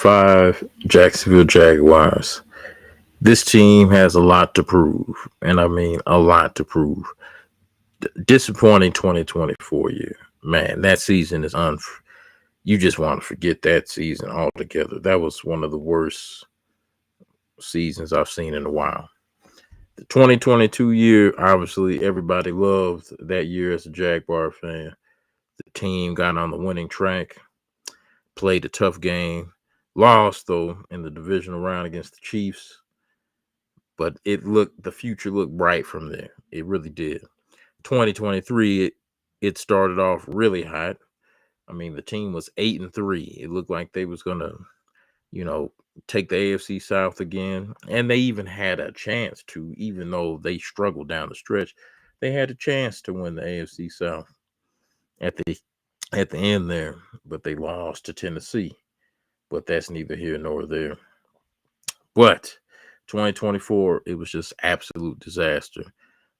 2025 Jacksonville Jaguars. This team has a lot to prove, and I mean a lot to prove. Disappointing 2024 year. Man, that season is you just want to forget that season altogether. That was one of the worst seasons I've seen in a while. The 2022 year, obviously everybody loved that year as a Jaguar fan. The team got on the winning track, played a tough game, lost though in the divisional round against the Chiefs, but the future looked bright from there. It really did. 2023, it started off really hot. I mean, the team was 8-3. It looked like they was gonna, you know, take the AFC South again, and they even had a chance to, even though they struggled down the stretch, they had a chance to win the AFC South at the end there, but they lost to Tennessee. But that's neither here nor there. But 2024, it was just absolute disaster.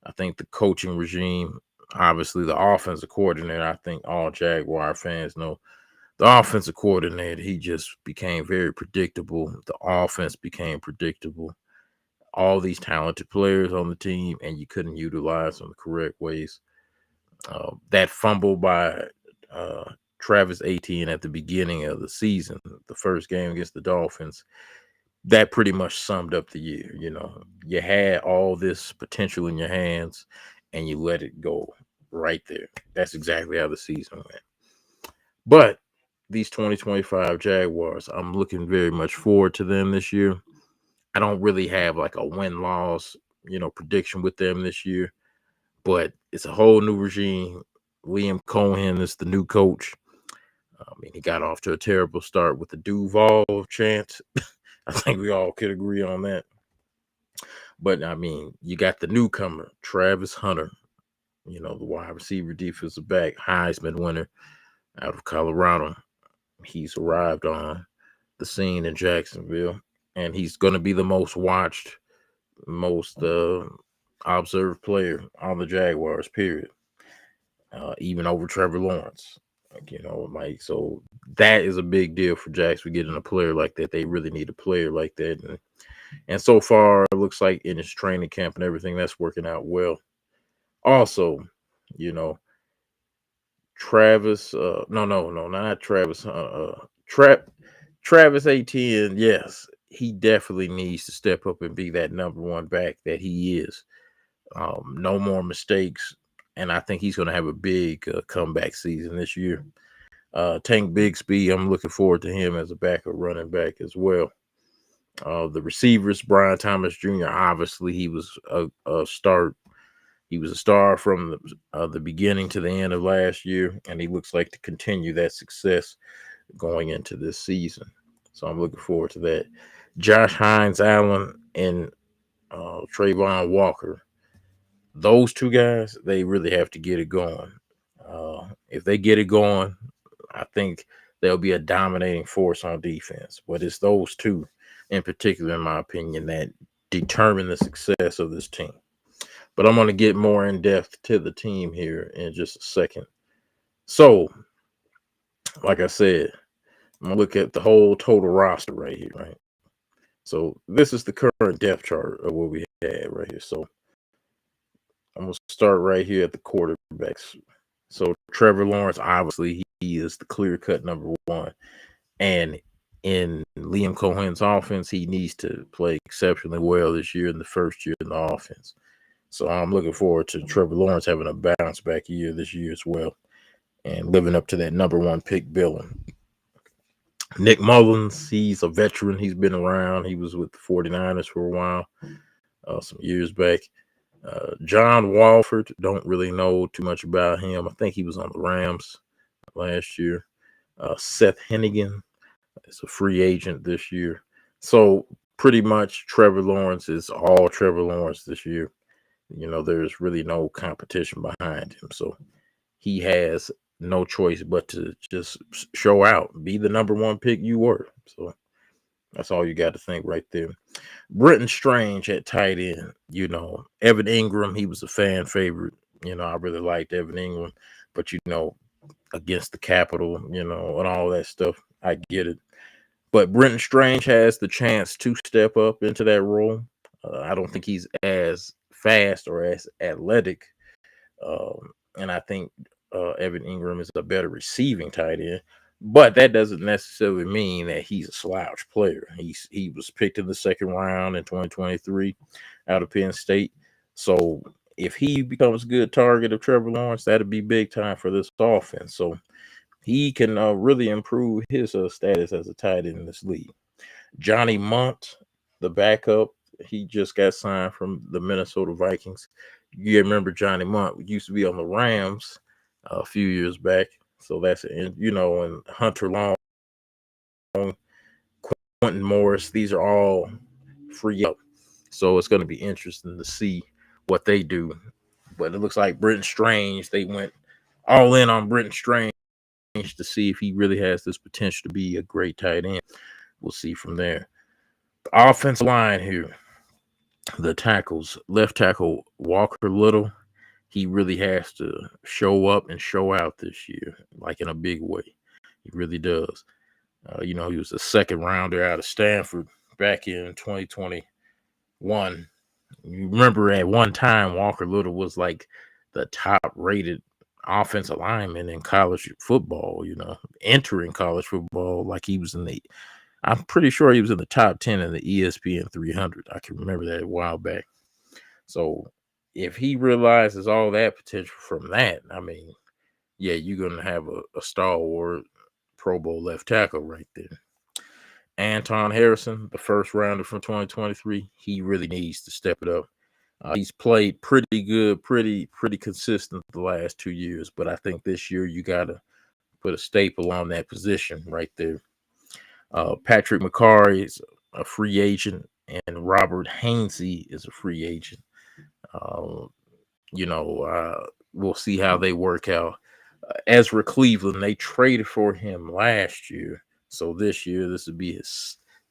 I think the coaching regime, obviously the offensive coordinator, I think all Jaguar fans know the offensive coordinator, he just became very predictable. The offense became predictable. All these talented players on the team, and you couldn't utilize them the correct ways. That fumble by Travis Etienne at the beginning of the season, the first game against the Dolphins, that pretty much summed up the year. You had all this potential in your hands and you let it go right there. That's exactly how the season went. But these 2025 Jaguars, I'm looking very much forward to them this year. I don't really have like a win-loss, prediction with them this year, but it's a whole new regime. Liam Cohen is the new coach. I mean, he got off to a terrible start with the Duval chant. I think we all could agree on that. But, I mean, you got the newcomer, Travis Hunter, the wide receiver defensive back, Heisman winner out of Colorado. He's arrived on the scene in Jacksonville, and he's going to be the most watched, most observed player on the Jaguars, period. Even over Trevor Lawrence. So that is a big deal for Jags for getting a player like that. They really need a player like that. And so far, it looks like in his training camp and everything, that's working out well. Also, Travis, not Travis. Travis Etienne, yes, he definitely needs to step up and be that number one back that he is. No more mistakes, and I think he's going to have a big comeback season this year. Tank Bigsby, I'm looking forward to him as a backup running back as well. The receivers, Brian Thomas Jr., obviously he was a start. He was a star from the beginning to the end of last year, and he looks like to continue that success going into this season. So I'm looking forward to that. Josh Hines Allen and Trayvon Walker, those two guys, they really have to get it going. If they get it going, I think they'll be a dominating force on defense. But it's those two in particular, in my opinion, that determine the success of this team. But I'm going to get more in depth to the team here in just a second. So, like I said, I'm going to look at the whole total roster right here, right? So this is the current depth chart of what we had right here. So I'm going to start right here at the quarterbacks. So Trevor Lawrence, obviously, he is the clear-cut number one. And in Liam Cohen's offense, he needs to play exceptionally well this year in the first year in the offense. So I'm looking forward to Trevor Lawrence having a bounce-back year this year as well and living up to that number one pick billing. Nick Mullins, he's a veteran. He's been around. He was with the 49ers for a while, some years back. John Walford, don't really know too much about him. I think he was on the Rams last year. Seth Hennigan is a free agent this year. So pretty much Trevor Lawrence is all Trevor Lawrence this year. There's really no competition behind him. So he has no choice but to just show out, be the number one pick you were. So that's all you got to think right there. Brenton Strange at tight end, Evan Ingram, he was a fan favorite. I really liked Evan Ingram, but against the Capitol, and all that stuff, I get it. But Brenton Strange has the chance to step up into that role. I don't think he's as fast or as athletic. And I think Evan Ingram is a better receiving tight end. But that doesn't necessarily mean that he's a slouch player. He was picked in the second round in 2023 out of Penn State. So if he becomes a good target of Trevor Lawrence, that'd be big time for this offense. So he can really improve his status as a tight end in this league. Johnny Munt, the backup, he just got signed from the Minnesota Vikings. You remember Johnny Munt used to be on the Rams a few years back. So that's, and Hunter Long, Quentin Morris, these are all free up. So it's going to be interesting to see what they do. But it looks like Brenton Strange, they went all in on Brenton Strange to see if he really has this potential to be a great tight end. We'll see from there. The offensive line here, the tackles, left tackle Walker Little, he really has to show up and show out this year, like in a big way. He really does. He was a second rounder out of Stanford back in 2021. You remember at one time, Walker Little was like the top rated offensive lineman in college football, entering college football, like he was I'm pretty sure he was in the top 10 in the ESPN 300. I can remember that a while back. So if he realizes all that potential from that, you're going to have a stalwart Pro Bowl left tackle right there. Anton Harrison, the first rounder from 2023, he really needs to step it up. He's played pretty good, pretty consistent the last 2 years, but I think this year you got to put a staple on that position right there. Patrick McCarry is a free agent, and Robert Hainsey is a free agent. We'll see how they work out. Ezra Cleveland, they traded for him last year, so this year this would be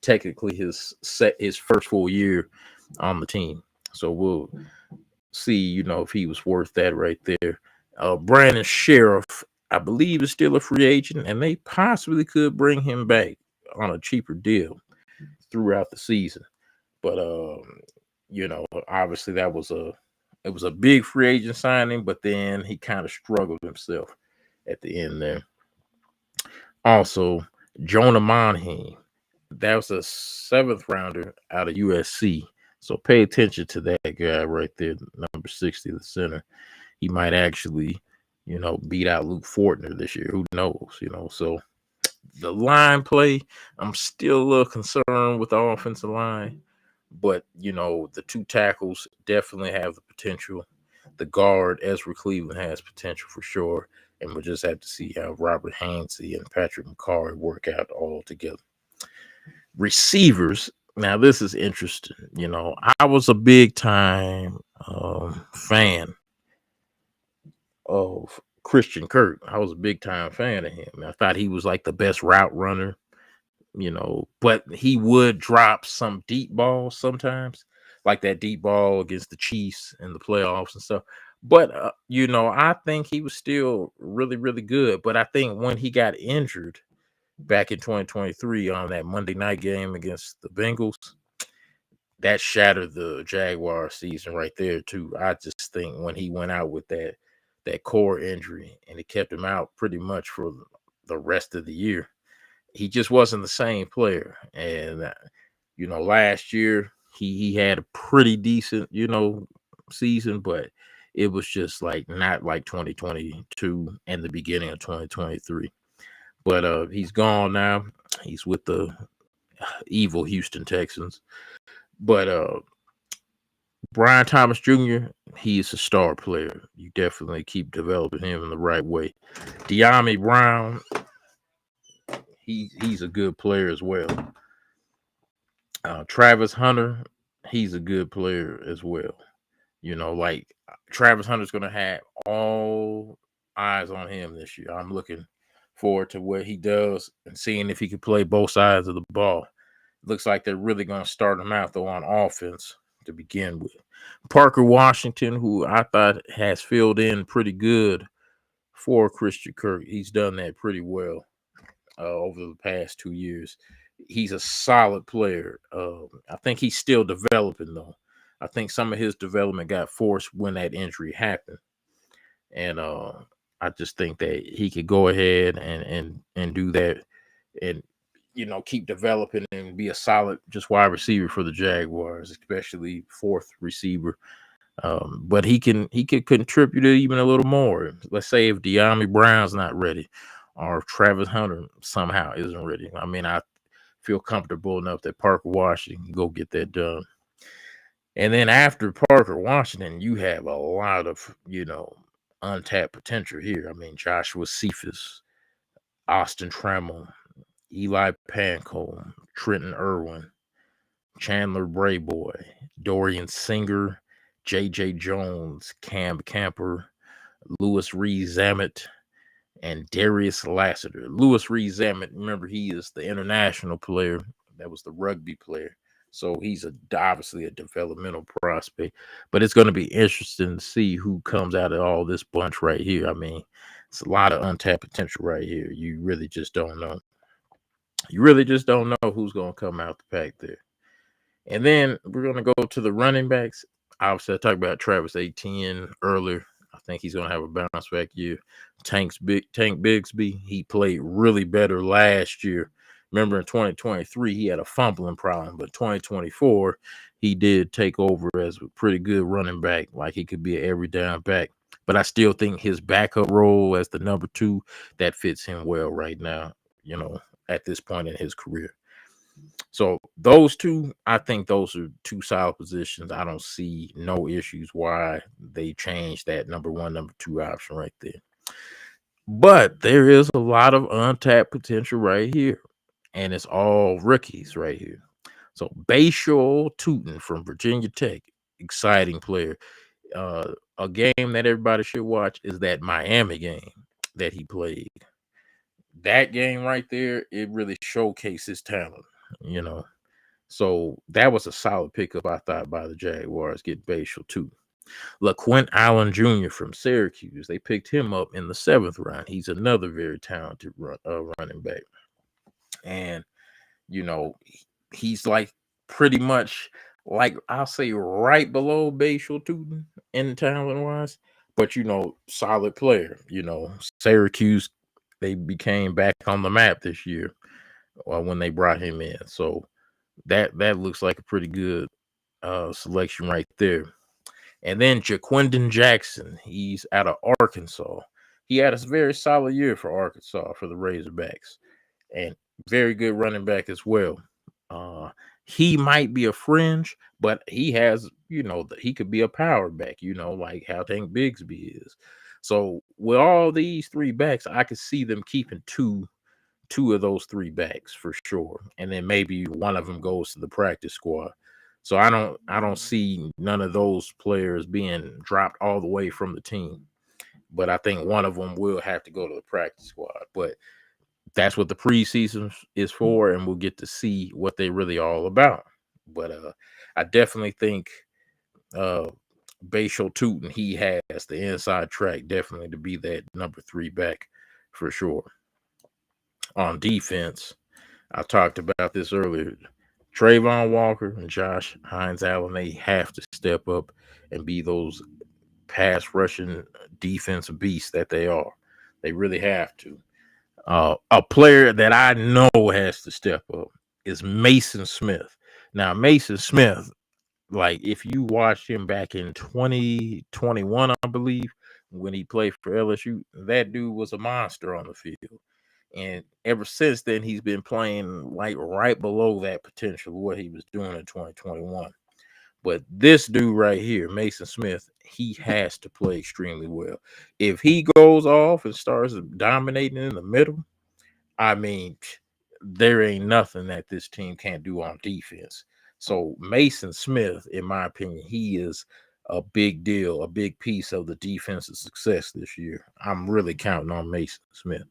technically his first full year on the team. So we'll see, if he was worth that right there. Brandon Sheriff, I believe, is still a free agent, and they possibly could bring him back on a cheaper deal throughout the season. But obviously it was a big free agent signing, but then he kind of struggled himself at the end there. Also, Jonah Monheim, that was a 7th rounder out of USC. So pay attention to that guy right there, number 60, the center. He might actually, beat out Luke Fortner this year. Who knows? So the line play, I'm still a little concerned with the offensive line. But, the 2 tackles definitely have the potential. The guard, Ezra Cleveland, has potential for sure. And we'll just have to see how Robert Hainsey and Patrick McCarry work out all together. Receivers. Now, this is interesting. I was a big time fan of Christian Kirk. I was a big time fan of him. I thought he was like the best route runner, but he would drop some deep balls sometimes, like that deep ball against the Chiefs in the playoffs and stuff. But, I think he was still really, really good. But I think when he got injured back in 2023 on that Monday night game against the Bengals, that shattered the Jaguars season right there too. I just think when he went out with that core injury and it kept him out pretty much for the rest of the year, he just wasn't the same player. And last year he had a pretty decent season, but it was just like not like 2022 and the beginning of 2023. But he's gone now. He's with the evil Houston Texans. But Brian Thomas Jr., he's a star player. You definitely keep developing him in the right way. De'Ami Brown, he's a good player as well. Travis Hunter, he's a good player as well. Like Travis Hunter's going to have all eyes on him this year. I'm looking forward to what he does and seeing if he can play both sides of the ball. Looks like they're really going to start him out, though, on offense to begin with. Parker Washington, who I thought has filled in pretty good for Christian Kirk. He's done that pretty well over the past 2 years. He's a solid player. I think he's still developing though. I think some of his development got forced when that injury happened, and I just think that he could go ahead and do that, and keep developing and be a solid just wide receiver for the Jaguars, especially fourth receiver. But he could contribute even a little more. Let's say if De'Ami Brown's not ready, or if Travis Hunter somehow isn't ready. I mean, I feel comfortable enough that Parker Washington can go get that done. And then after Parker Washington, you have a lot of untapped potential here. I mean, Joshua Cephas, Austin Trammell, Eli Panko, Trenton Irwin, Chandler Brayboy, Dorian Singer, J.J. Jones, Cam Camper, Lewis Reed Zammit, and Darius Lassiter. Lewis Reed Zammit, remember, he is the international player. That was the rugby player. So he's obviously a developmental prospect. But it's going to be interesting to see who comes out of all this bunch right here. I mean, it's a lot of untapped potential right here. You really just don't know. You really just don't know who's going to come out the pack there. And then we're going to go to the running backs. Obviously, I talked about Travis Etienne earlier. I think he's going to have a bounce back year. Tank Bigsby, he played really better last year. Remember, in 2023, he had a fumbling problem, but 2024, he did take over as a pretty good running back. Like, he could be an every down back. But I still think his backup role as the number 2, that fits him well right now, at this point in his career. So those two, I think those are two solid positions. I don't see no issues why they changed that number 1, number 2 option right there. But there is a lot of untapped potential right here, and it's all rookies right here. So Bashal Tutin from Virginia Tech, exciting player. A game that everybody should watch is that Miami game that he played. That game right there, it really showcased his talent, So that was a solid pickup, I thought, by the Jaguars, get Bashal too. LaQuint Allen Jr. from Syracuse, they picked him up in the 7th round. He's another very talented running back. And, he's like pretty much like, I'll say right below Bashal Tutin in talent-wise, but, solid player. Syracuse, they became back on the map this year when they brought him in. So that looks like a pretty good selection right there. And then Jaquindon Jackson, he's out of Arkansas. He had a very solid year for Arkansas for the Razorbacks, and very good running back as well. He might be a fringe, but he has, he could be a power back, like how Tank Bigsby is. So with all these 3 backs, I could see them keeping two of those 3 backs for sure, and then maybe one of them goes to the practice squad. So I don't see none of those players being dropped all the way from the team, but I think one of them will have to go to the practice squad. But that's what the preseason is for, and we'll get to see what they're really all about. But I definitely think Bashal Tutin, he has the inside track definitely to be that number 3 back for sure. On defense, I talked about this earlier. Trayvon Walker and Josh Hines-Allen, they have to step up and be those pass rushing defensive beasts that they are. They really have to. A player that I know has to step up is Mason Smith. Now, Mason Smith, like if you watched him back in 2021, I believe, when he played for LSU, that dude was a monster on the field. And ever since then, he's been playing like right below that potential of what he was doing in 2021. But this dude right here, Mason Smith, he has to play extremely well. If he goes off and starts dominating in the middle, I mean, there ain't nothing that this team can't do on defense. So Mason Smith, in my opinion, he is a big deal, a big piece of the defensive success this year. I'm really counting on Mason Smith.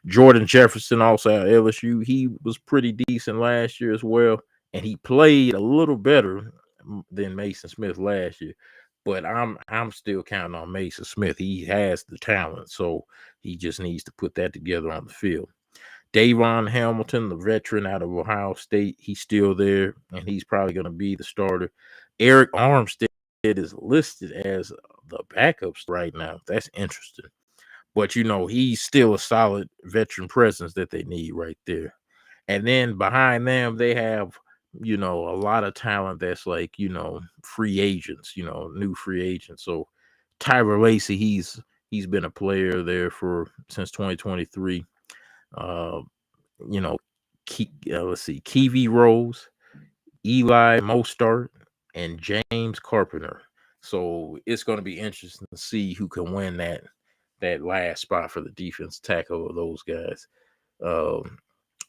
Jordan Jefferson, also at LSU, he was pretty decent last year as well, and he played a little better than Mason Smith last year. But I'm still counting on Mason Smith. He has the talent, so he just needs to put that together on the field. Davon Hamilton, the veteran out of Ohio State, he's still there, and he's probably going to be the starter. Eric Armstead is listed as the backup right now. That's interesting. But, he's still a solid veteran presence that they need right there. And then behind them, they have, a lot of talent that's like, free agents, new free agents. So Tyler Lacey, he's been a player there since 2023. You know, let's see, Kiwi Rose, Eli Mostert, and James Carpenter. So it's going to be interesting to see who can win that last spot for the defense tackle of those guys.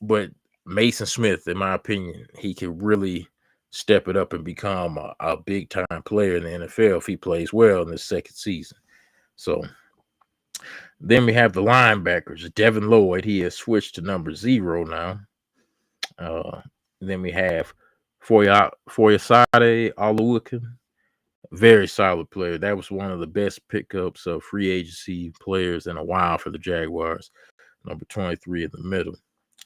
But Mason Smith, in my opinion, he could really step it up and become a big time player in the NFL if he plays well in the second season. So then we have the linebackers. Devin Lloyd, he has switched to number 0 now. Then we have Foyesade Oluokun, very solid player. That was one of the best pickups of free agency players in a while for the Jaguars. Number 23 in the middle.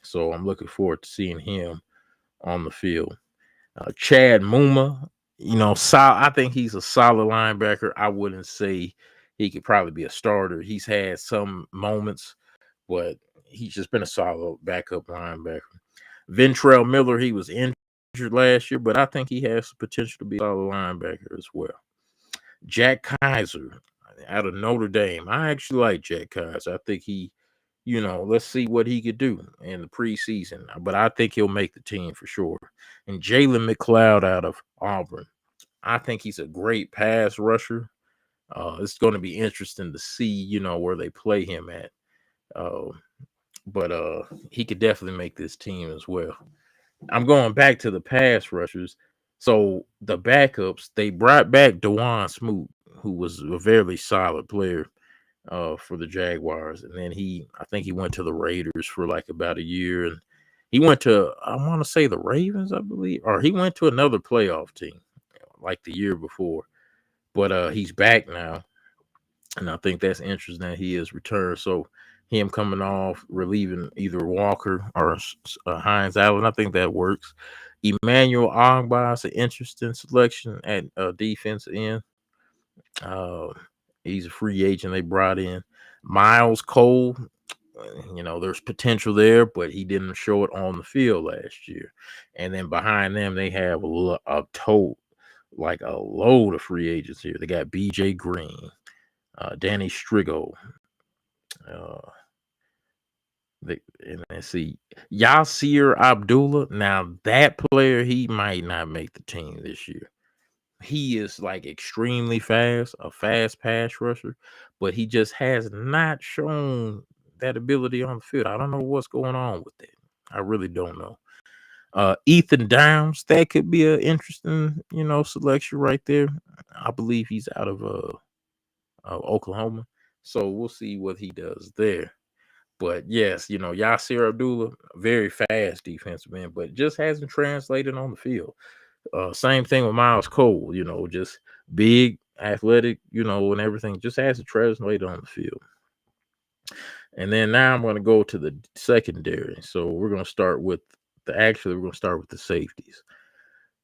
So I'm looking forward to seeing him on the field. Chad Muma, I think he's a solid linebacker. I wouldn't say he could probably be a starter. He's had some moments, but he's just been a solid backup linebacker. Ventrell Miller, he was injured last year, but I think he has the potential to be a solid linebacker as well. Jack Kaiser out of Notre Dame. I actually like Jack Kaiser. I think he, let's see what he could do in the preseason. But I think he'll make the team for sure. And Jalen McLeod out of Auburn. I think he's a great pass rusher. It's going to be interesting to see, where they play him at. But he could definitely make this team as well. I'm going back to the pass rushers. So the backups, they brought back DeJuan Smoot, who was a very solid player for the Jaguars. And then I think he went to the Raiders for like about a year. And he went to, I want to say the Ravens, I believe, or he went to another playoff team like the year before. But he's back now. And I think that's interesting that he has returned. So him coming off, relieving either Walker or Hines Allen, I think that works. Emmanuel Ogbah is an interesting selection at defense end. He's a free agent they brought in. Miles Cole, there's potential there, but he didn't show it on the field last year. And then behind them, they have a load of free agents here. They got B.J. Green, Danny Strigo, and let's see, Yasir Abdullah. Now that player, he might not make the team this year. He is like extremely fast, a fast pass rusher, but he just has not shown that ability on the field. I don't know what's going on with that. I really don't know. Ethan Downs, that could be an interesting, selection right there. I believe he's out of Oklahoma, so we'll see what he does there. But yes, Yasir Abdullah, very fast defensive man, but just hasn't translated on the field. Same thing with Miles Cole, just big, athletic, and everything, just hasn't translated on the field. And then now I'm going to go to the secondary. So we're going to start with the safeties.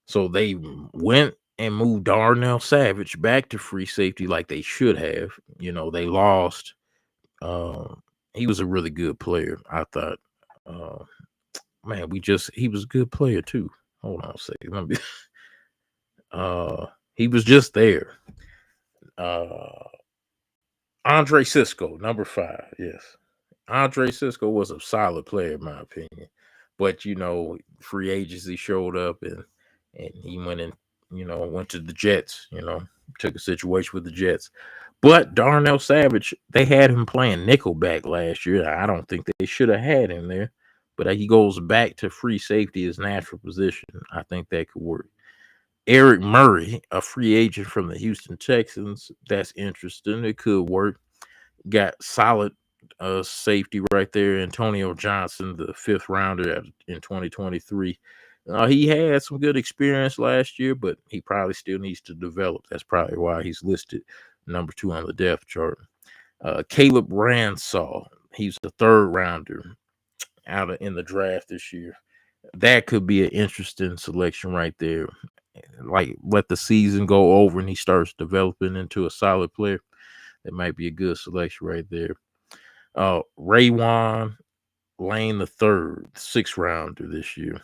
So they went and moved Darnell Savage back to free safety like they should have. They lost. He was a really good player, I thought. He was a good player too. Hold on a second. He was just there. Andre Cisco, number 5. Yes. Andre Cisco was a solid player, in my opinion. But, free agency showed up and he went to the Jets, took a situation with the Jets. But Darnell Savage, they had him playing nickelback last year. I don't think they should have had him there. But he goes back to free safety, his natural position. I think that could work. Eric Murray, a free agent from the Houston Texans. That's interesting. It could work. Got solid safety right there. Antonio Johnson, the 5th rounder in 2023. He had some good experience last year, but he probably still needs to develop. That's probably why he's listed number 2 on the depth chart. Caleb Ransall, he's the 3rd rounder. in the draft this year. That could be an interesting selection right there. Like, let the season go over and he starts developing into a solid player. That might be a good selection right there. Raywan Lane the third, 6th rounder this year.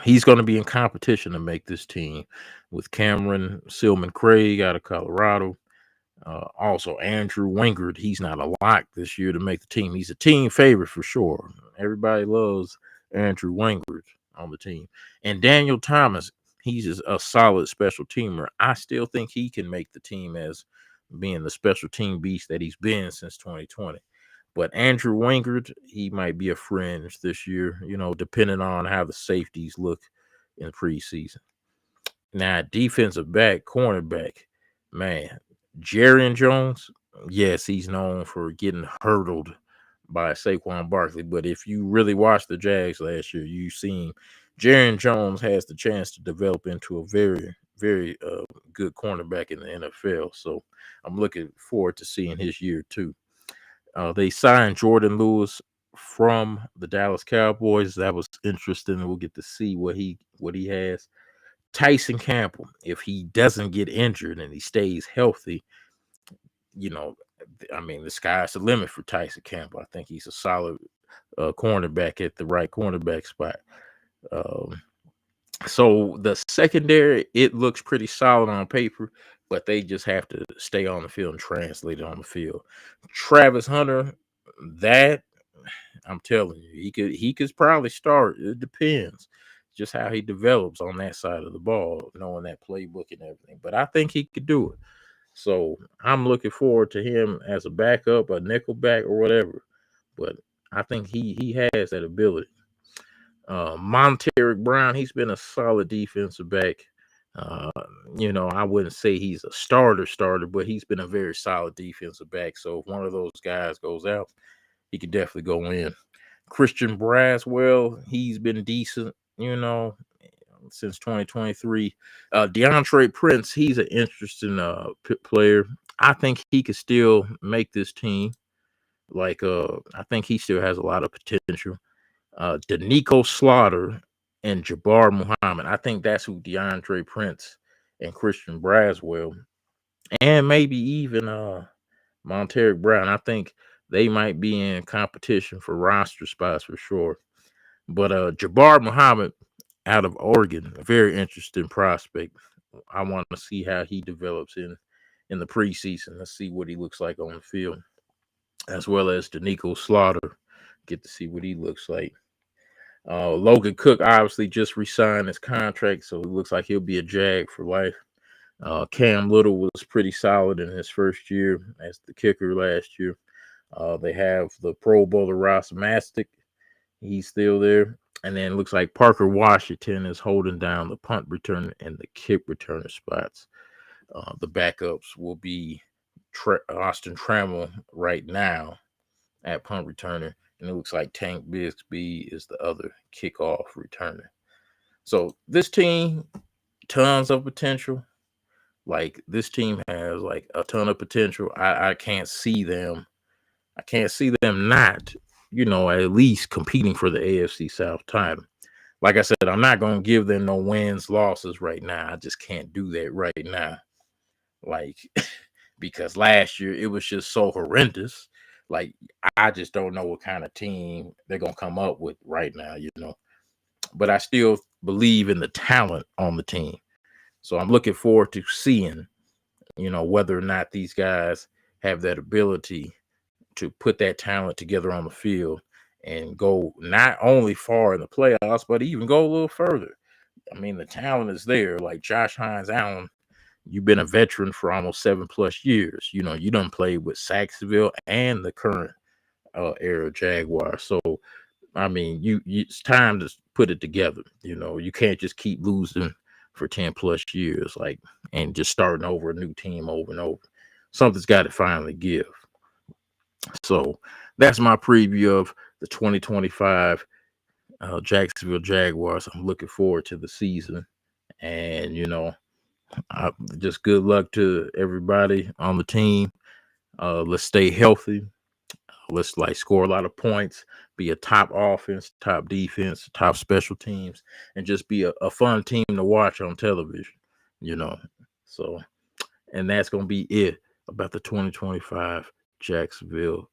He's going to be in competition to make this team with Cameron Silman Craig out of Colorado. Also, Andrew Wingard, he's not a lock this year to make the team. He's a team favorite for sure. Everybody loves Andrew Wingard on the team. And Daniel Thomas, he's just a solid special teamer. I still think he can make the team as being the special team beast that he's been since 2020. But Andrew Wingard, he might be a fringe this year, depending on how the safeties look in the preseason. Now, defensive back, cornerback, man, Jerry Jones, yes, he's known for getting hurdled by Saquon Barkley. But if you really watched the Jags last year, you've seen Jerry Jones has the chance to develop into a very, very good cornerback in the NFL. So I'm looking forward to seeing his year too. They signed Jordan Lewis from the Dallas Cowboys. That was interesting. We'll get to see what he has. Tyson Campbell, if he doesn't get injured and he stays healthy, the sky's the limit for Tyson Campbell. I think he's a solid cornerback at the right cornerback spot. So the secondary, it looks pretty solid on paper, but they just have to stay on the field and translate it on the field. Travis Hunter, that I'm telling you, he could probably start. It depends just how he develops on that side of the ball, knowing that playbook and everything. But I think he could do it. So I'm looking forward to him as a backup, a nickel back, or whatever. But I think he has that ability. Monteric Brown, he's been a solid defensive back. I wouldn't say he's a starter, but he's been a very solid defensive back. So if one of those guys goes out, he could definitely go in. Christian Braswell, he's been decent, since 2023. DeAndre Prince, he's an interesting player. I think he could still make this team. I think he still has a lot of potential. Danico Slaughter and Jabbar Muhammad. I think that's who DeAndre Prince and Christian Braswell, and maybe even Monteric Brown. I think they might be in competition for roster spots for sure. But Jabbar Muhammad out of Oregon, a very interesting prospect. I want to see how he develops in the preseason. Let's see what he looks like on the field, as well as Danico Slaughter. Get to see what he looks like. Logan Cook obviously just re-signed his contract, so it looks like he'll be a Jag for life. Cam Little was pretty solid in his first year as the kicker last year. They have the Pro Bowler Ross Mastic. He's still there. And then it looks like Parker Washington is holding down the punt returner and the kick returner spots. The backups will be Austin Trammell right now at punt returner. And it looks like Tank Bigsby is the other kickoff returner. So this team, tons of potential. Like, this team has like a ton of potential. I can't see them. I can't see them not, at least competing for the AFC South title. Like I said, I'm not going to give them no wins, losses right now. I just can't do that right now. Like, because last year it was just so horrendous. Like, I just don't know what kind of team they're going to come up with right now, But I still believe in the talent on the team. So I'm looking forward to seeing, whether or not these guys have that ability to put that talent together on the field and go not only far in the playoffs, but even go a little further. I mean, the talent is there. Like Josh Hines Allen, you've been a veteran for almost 7+ years. You done played with Jacksonville and the current era Jaguars. So, I mean, it's time to put it together. You can't just keep losing for 10+ years, and just starting over a new team over and over. Something's got to finally give. So that's my preview of the 2025 Jacksonville Jaguars. I'm looking forward to the season, and just good luck to everybody on the team. Let's stay healthy. let's like score a lot of points, be a top offense, top defense, top special teams, and just be a fun team to watch on television, you know. So, and that's going to be it about the 2025 Jacksonville